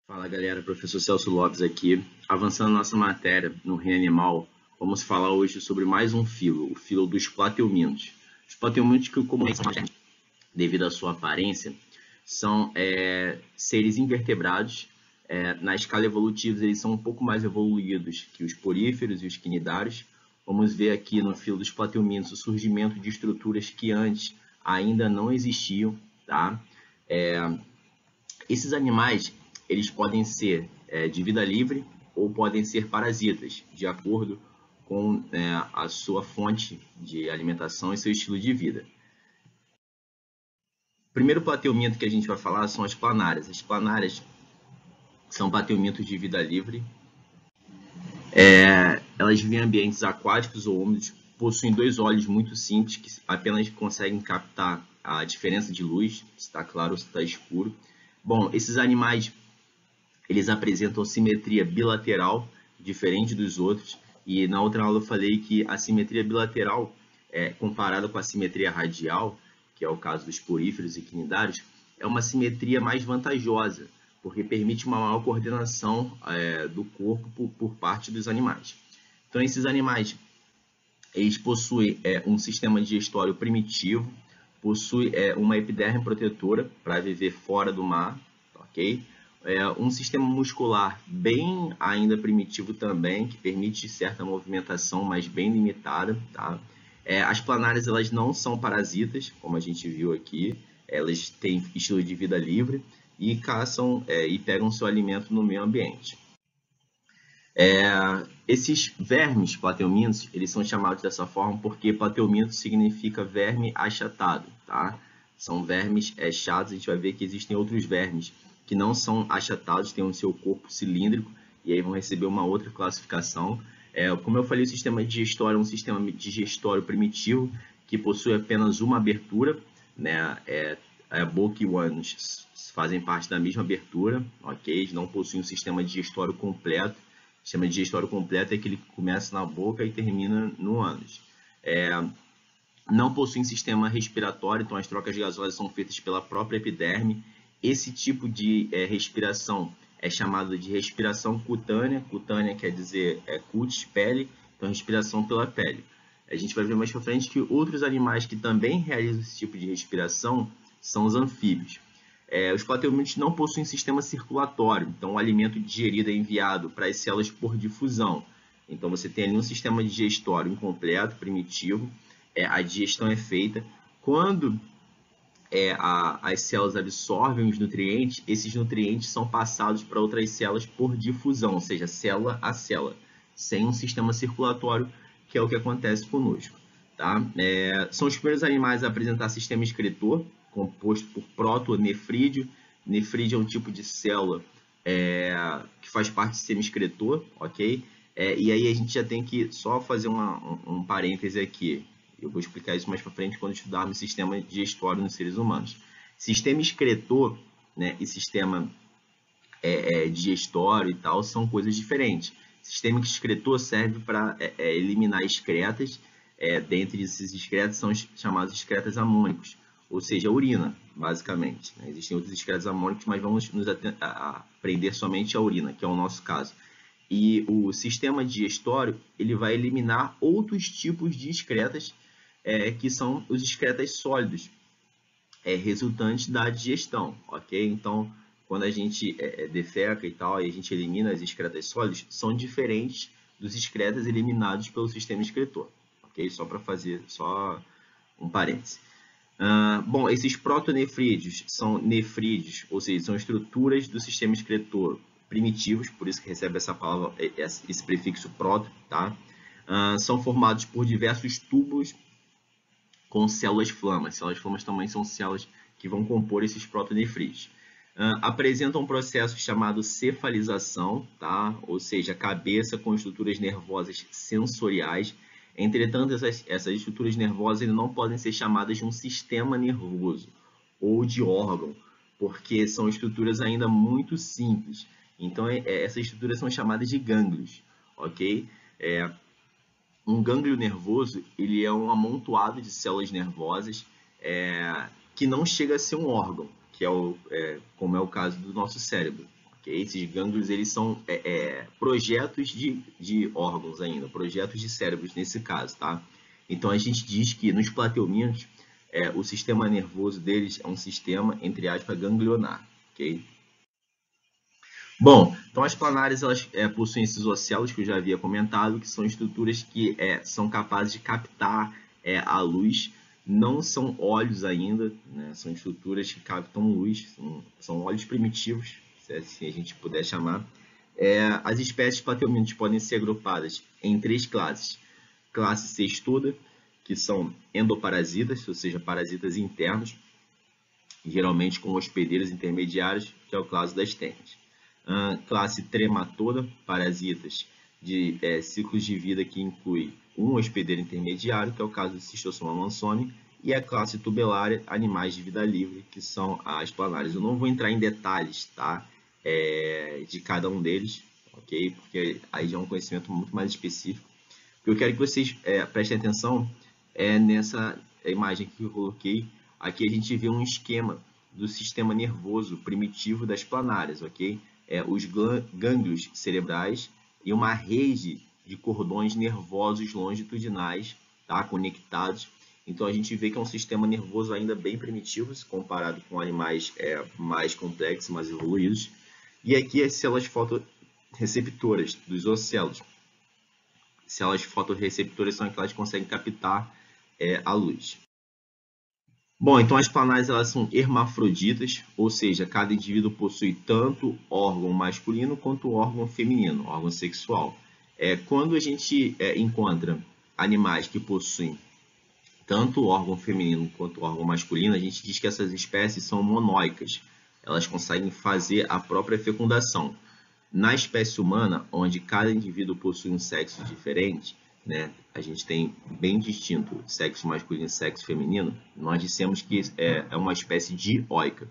Fala galera, professor Celso Lopes aqui. Avançando nossa matéria no reino animal, vamos falar hoje sobre mais um filo, o filo dos plateumintos. Os plateumintos que comumente, devido à sua aparência, são seres invertebrados. Na escala evolutiva, eles são um pouco mais evoluídos que os poríferos e os quinidários. Vamos ver aqui no filo dos plateumintos o surgimento de estruturas que antes ainda não existiam, tá? Esses animais, eles podem ser de vida livre ou podem ser parasitas, de acordo com a sua fonte de alimentação e seu estilo de vida. O primeiro plateuminto que a gente vai falar são as planárias. As planárias são plateumintos de vida livre. Elas vivem em ambientes aquáticos ou úmidos, possuem dois olhos muito simples que apenas conseguem captar a diferença de luz, se está claro ou se está escuro. Bom, esses animais, eles apresentam simetria bilateral, diferente dos outros, e na outra aula eu falei que a simetria bilateral, comparada com a simetria radial, que é o caso dos poríferos e quinidários, é uma simetria mais vantajosa, porque permite uma maior coordenação do corpo por parte dos animais. Então, esses animais, eles possuem um sistema digestório primitivo, possuem uma epiderme protetora para viver fora do mar, ok? Um sistema muscular bem ainda primitivo também, que permite certa movimentação, mas bem limitada, tá? As planárias, elas não são parasitas, como a gente viu aqui, elas têm estilo de vida livre e caçam e pegam seu alimento no meio ambiente. Esses vermes plateumintos, eles são chamados dessa forma porque plateuminto significa verme achatado, tá? São vermes chatos. A gente vai ver que existem outros vermes que não são achatados, têm o seu corpo cilíndrico e aí vão receber uma outra classificação. Como eu falei, o sistema digestório é um sistema digestório primitivo que possui apenas uma abertura, né? A boca e o ânus fazem parte da mesma abertura, ok? Eles não possuem um sistema digestório completo. O sistema digestório completo é que ele começa na boca e termina no ânus. Não possuem sistema respiratório, então as trocas gasosas são feitas pela própria epiderme. Esse tipo de respiração é chamado de respiração cutânea. Cutânea quer dizer cutis, pele, então respiração pela pele. A gente vai ver mais para frente que outros animais que também realizam esse tipo de respiração são os anfíbios. Os plateumintos não possuem sistema circulatório, então o alimento digerido é enviado para as células por difusão. Então você tem ali um sistema digestório incompleto, primitivo, a digestão é feita. Quando as células absorvem os nutrientes, esses nutrientes são passados para outras células por difusão, ou seja, célula a célula, sem um sistema circulatório, que é o que acontece conosco. Tá? São os primeiros animais a apresentar sistema excretor, composto por protonefrídeo. Nefrídeo é um tipo de célula que faz parte do sistema excretor, ok? E aí a gente já tem que só fazer um parêntese aqui. Eu vou explicar isso mais para frente quando estudarmos sistema digestório nos seres humanos. Sistema excretor, né, e sistema digestório e tal são coisas diferentes. Sistema excretor serve para eliminar excretas. Dentre esses excretas são chamados excretas amônicos, ou seja, a urina, basicamente. Né? Existem outros excretas amônicos, mas vamos nos aprender somente a urina, que é o nosso caso. E o sistema digestório, ele vai eliminar outros tipos de excretas, que são os excretas sólidos, resultantes da digestão, ok? Então, quando a gente defeca e tal, e a gente elimina as excretas sólidas, são diferentes dos excretas eliminados pelo sistema excretor, ok? Só para fazer só um parêntese. Bom, esses protonefrídeos são nefrídeos, ou seja, são estruturas do sistema excretor primitivos, por isso que recebe essa palavra, esse prefixo proto, tá? São formados por diversos tubos com células flamas. Células flamas também são células que vão compor esses protonefrídeos. Apresentam um processo chamado cefalização, tá? Ou seja, cabeça com estruturas nervosas sensoriais. Entretanto, essas estruturas nervosas não podem ser chamadas de um sistema nervoso ou de órgão, porque são estruturas ainda muito simples. Então, essas estruturas são chamadas de gânglios, ok? Um gânglio nervoso, ele é um amontoado de células nervosas que não chega a ser um órgão, que como é o caso do nosso cérebro. Okay? Esses gânglios eles são projetos de órgãos ainda, projetos de cérebros nesse caso, tá? Então a gente diz que nos plateumintos o sistema nervoso deles é um sistema, entre aspas, ganglionar, ok? Bom, então as planárias elas possuem esses ocelos que eu já havia comentado, que são estruturas que são capazes de captar a luz. Não são olhos ainda, né? São estruturas que captam luz, são olhos primitivos, se assim a gente puder chamar. As espécies de plateumintos podem ser agrupadas em 3 classes. Classe cestuda, que são endoparasitas, ou seja, parasitas internos, geralmente com hospedeiros intermediários, que é o caso das tênias. Classe trematoda, parasitas de ciclos de vida que inclui um hospedeiro intermediário, que é o caso do Schistosoma mansoni, e a classe tubelária, animais de vida livre, que são as planárias. Eu não vou entrar em detalhes, tá? De cada um deles, ok? Porque aí já é um conhecimento muito mais específico. O que eu quero que vocês prestem atenção nessa imagem que eu coloquei. Aqui a gente vê um esquema do sistema nervoso primitivo das planárias, ok? Os gânglios cerebrais e uma rede de cordões nervosos longitudinais, tá? Conectados. Então a gente vê que é um sistema nervoso ainda bem primitivo, se comparado com animais mais complexos, mais evoluídos. E aqui as células fotorreceptoras dos ocelos. Células fotorreceptoras são aquelas que conseguem captar a luz. Bom, então as planárias elas são hermafroditas, ou seja, cada indivíduo possui tanto órgão masculino quanto órgão feminino, órgão sexual. Quando a gente encontra animais que possuem tanto órgão feminino quanto órgão masculino, a gente diz que essas espécies são monóicas. Elas conseguem fazer a própria fecundação. Na espécie humana, onde cada indivíduo possui um sexo diferente, né, a gente tem bem distinto sexo masculino e sexo feminino, nós dissemos que é uma espécie dioica.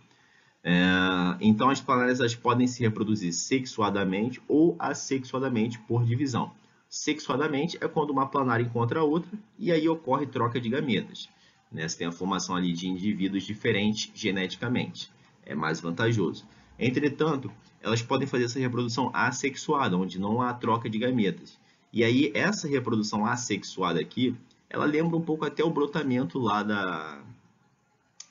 Então, as planárias elas podem se reproduzir sexuadamente ou assexuadamente por divisão. Sexuadamente é quando uma planária encontra a outra e aí ocorre troca de gametas. Né? Você tem a formação ali de indivíduos diferentes geneticamente. É mais vantajoso. Entretanto, elas podem fazer essa reprodução assexuada, onde não há troca de gametas. E aí, essa reprodução assexuada aqui, ela lembra um pouco até o brotamento lá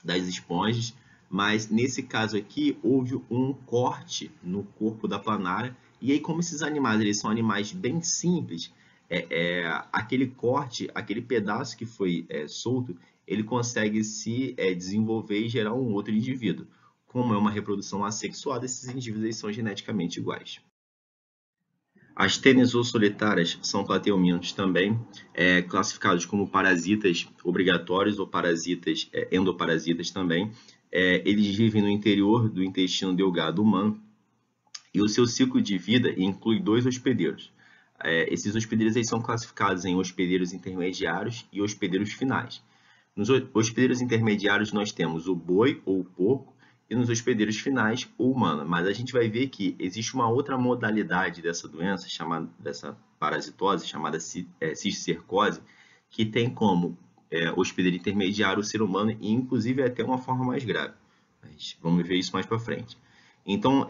das esponjas, mas nesse caso aqui, houve um corte no corpo da planária. E aí, como esses animais eles são animais bem simples, aquele corte, aquele pedaço que foi solto, ele consegue se desenvolver e gerar um outro indivíduo. Como é uma reprodução assexuada, esses indivíduos são geneticamente iguais. As tênias ou solitárias são plateumintos também, classificados como parasitas obrigatórios ou parasitas endoparasitas também. Eles vivem no interior do intestino delgado humano e o seu ciclo de vida inclui 2 hospedeiros. Esses hospedeiros eles são classificados em hospedeiros intermediários e hospedeiros finais. Nos hospedeiros intermediários nós temos o boi ou o porco e nos hospedeiros finais o humano. Mas a gente vai ver que existe uma outra modalidade dessa doença, dessa parasitose, chamada cisticercose, que tem como hospedeiro intermediário o ser humano e inclusive até uma forma mais grave. Mas vamos ver isso mais para frente. Então,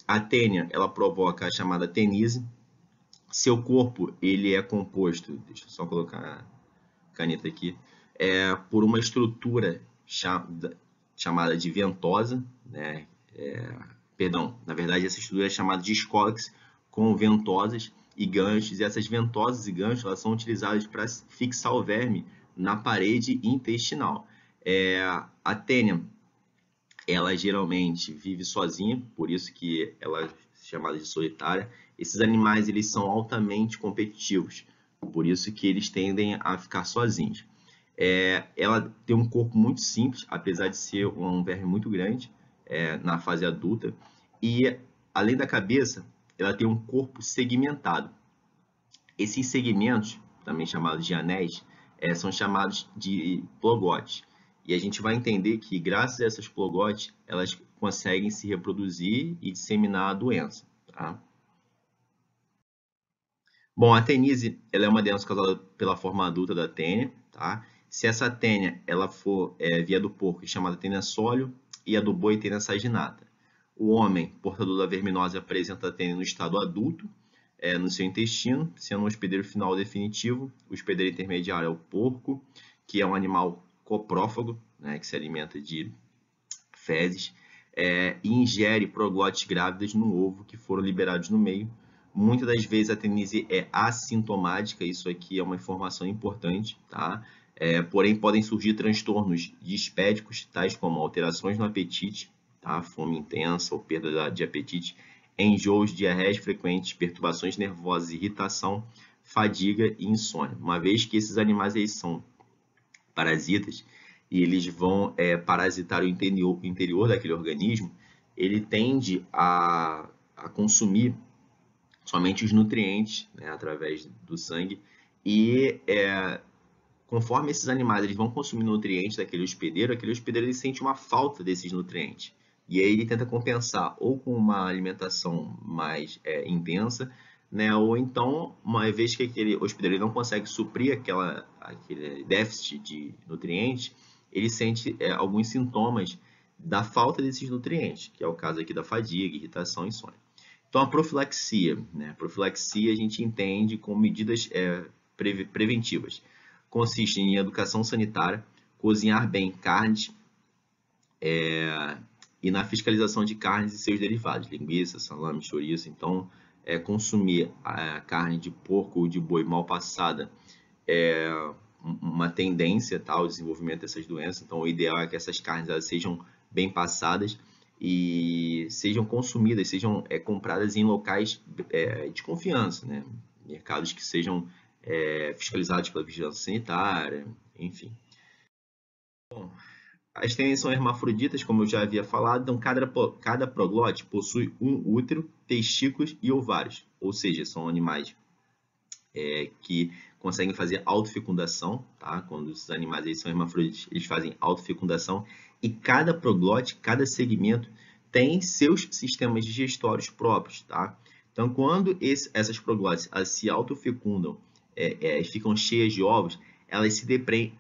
a tênia, ela provoca a chamada tenise. Seu corpo, ele é composto, deixa eu só colocar a caneta aqui, por uma estrutura chamada de ventosa, né? Perdão, na verdade essa estrutura é chamada de escólex, com ventosas e ganchos, e essas ventosas e ganchos elas são utilizadas para fixar o verme na parede intestinal. A tênia, ela geralmente vive sozinha, por isso que ela é chamada de solitária. Esses animais eles são altamente competitivos, por isso que eles tendem a ficar sozinhos. Ela tem um corpo muito simples, apesar de ser um verme muito grande na fase adulta. E, além da cabeça, ela tem um corpo segmentado. Esses segmentos, também chamados de anéis, são chamados de plogotes. E a gente vai entender que, graças a essas plogotes, elas conseguem se reproduzir e disseminar a doença. Tá? Bom, a tenise ela é uma doença causada pela forma adulta da tênia, tá? Se essa tênia ela for via do porco, é chamada tênia sóleo, e a do boi, tênia saginata. O homem, portador da verminose, apresenta a tênia no estado adulto, no seu intestino, sendo um hospedeiro final definitivo. O hospedeiro intermediário é o porco, que é um animal coprófago, né, que se alimenta de fezes, e ingere proglotes grávidas no ovo que foram liberados no meio. Muitas das vezes a teníase é assintomática, isso aqui é uma informação importante, tá? Porém, podem surgir transtornos dispédicos, tais como alterações no apetite, tá? Fome intensa ou perda de apetite, enjoos, diarreias frequentes, perturbações nervosas, irritação, fadiga e insônia. Uma vez que esses animais eles são parasitas e eles vão parasitar o interior daquele organismo, ele tende a consumir somente os nutrientes, né, através do sangue, e conforme esses animais eles vão consumir nutrientes daquele hospedeiro ele sente uma falta desses nutrientes. E aí ele tenta compensar ou com uma alimentação mais intensa, né, ou então, uma vez que aquele hospedeiro ele não consegue suprir aquele déficit de nutrientes, ele sente alguns sintomas da falta desses nutrientes, que é o caso aqui da fadiga, irritação e insônia. Então, a profilaxia, né? Profilaxia a gente entende como medidas preventivas. Consiste em educação sanitária, cozinhar bem carnes e na fiscalização de carnes e seus derivados, linguiça, salame, chouriço. Então, consumir a carne de porco ou de boi mal passada é uma tendência, tá, ao desenvolvimento dessas doenças. Então, o ideal é que essas carnes elas sejam bem passadas e sejam consumidas, sejam compradas em locais de confiança, né? Mercados que sejam fiscalizados pela vigilância sanitária, enfim. Bom, as tênias são hermafroditas, como eu já havia falado, então cada proglote possui um útero, testículos e ovários, ou seja, são animais que conseguem fazer autofecundação, tá? Quando os animais eles são hermafroditas, eles fazem autofecundação, e cada proglote, cada segmento tem seus sistemas digestórios próprios, tá? Então, quando essas proglotes se autofecundam e ficam cheias de ovos, elas se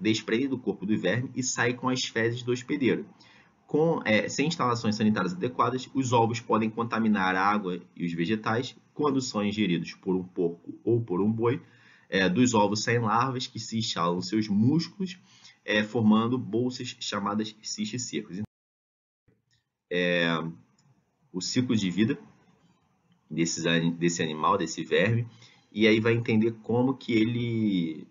desprendem do corpo do verme e saem com as fezes do hospedeiro. Sem instalações sanitárias adequadas, os ovos podem contaminar a água e os vegetais. Quando são ingeridos por um porco ou por um boi, dos ovos saem larvas que se instalam nos seus músculos, formando bolsas chamadas cisticírculos. O ciclo de vida desse animal, desse verme, e aí vai entender como que ele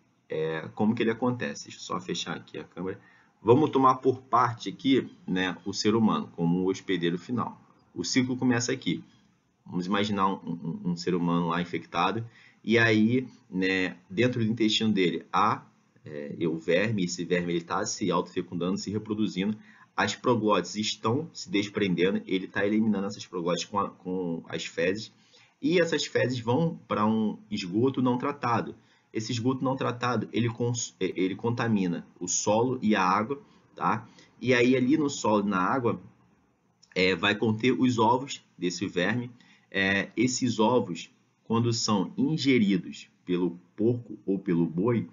acontece. Deixa eu só fechar aqui a câmera. Vamos tomar por parte aqui, né, o ser humano como o hospedeiro final. O ciclo começa aqui. Vamos imaginar um ser humano lá infectado, e aí, né, dentro do intestino dele há o verme, esse verme está se autofecundando, se reproduzindo, as proglotes estão se desprendendo, ele está eliminando essas proglotes com as fezes, e essas fezes vão para um esgoto não tratado. Esse esgoto não tratado, ele contamina o solo e a água, tá? E aí ali no solo e na água vai conter os ovos desse verme. Esses ovos, quando são ingeridos pelo porco ou pelo boi,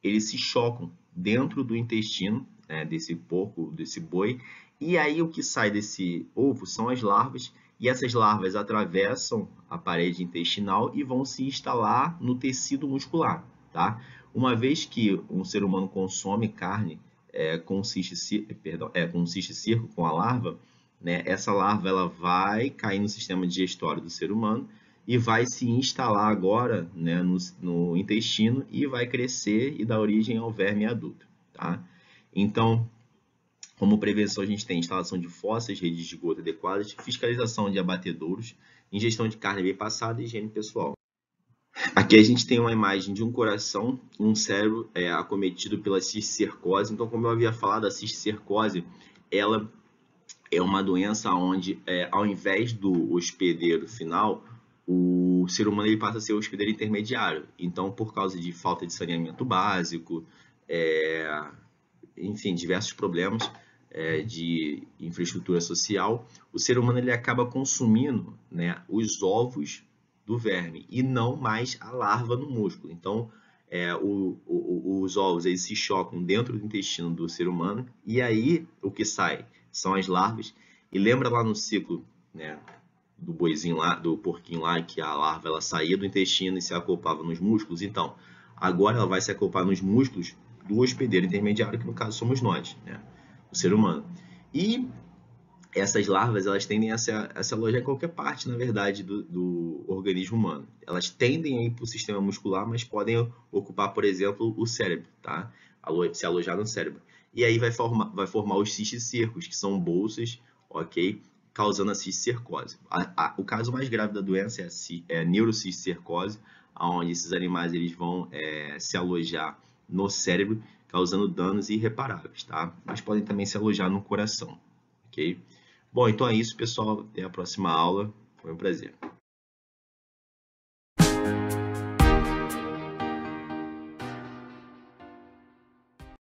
eles se chocam dentro do intestino desse porco, desse boi, e aí o que sai desse ovo são as larvas, e essas larvas atravessam a parede intestinal e vão se instalar no tecido muscular, tá? Uma vez que um ser humano consome carne com cisticírculo, com a larva, né, essa larva ela vai cair no sistema digestório do ser humano e vai se instalar agora, né, no intestino e vai crescer e dar origem ao verme adulto, tá? Então, como prevenção, a gente tem instalação de fossas, redes de esgoto adequadas, fiscalização de abatedouros, ingestão de carne bem passada e higiene pessoal. Aqui a gente tem uma imagem de um coração, um cérebro acometido pela cisticercose. Então, como eu havia falado, a cisticercose, ela é uma doença onde, ao invés do hospedeiro final, o ser humano ele passa a ser o hospedeiro intermediário. Então, por causa de falta de saneamento básico, enfim, diversos problemas de infraestrutura social, o ser humano ele acaba consumindo, né, os ovos do verme e não mais a larva no músculo. Então, os ovos eles se chocam dentro do intestino do ser humano, e aí o que sai são as larvas. E lembra lá no ciclo, né, do boizinho lá, do porquinho lá, que a larva ela saía do intestino e se acoplava nos músculos? Então, agora ela vai se acoplar nos músculos do hospedeiro intermediário, que no caso somos nós, né, o ser humano. E essas larvas elas tendem a se alojar em qualquer parte, na verdade, do organismo humano. Elas tendem a ir para o sistema muscular, mas podem ocupar, por exemplo, o cérebro, tá? Se alojar no cérebro. E aí vai formar os cisticercos, que são bolsas, ok? Causando a cisticercose. O caso mais grave da doença é a neurocisticercose, onde esses animais eles vão se alojar no cérebro, causando danos irreparáveis, tá? Mas podem também se alojar no coração, ok? Bom, então é isso, pessoal. Até a próxima aula. Foi um prazer.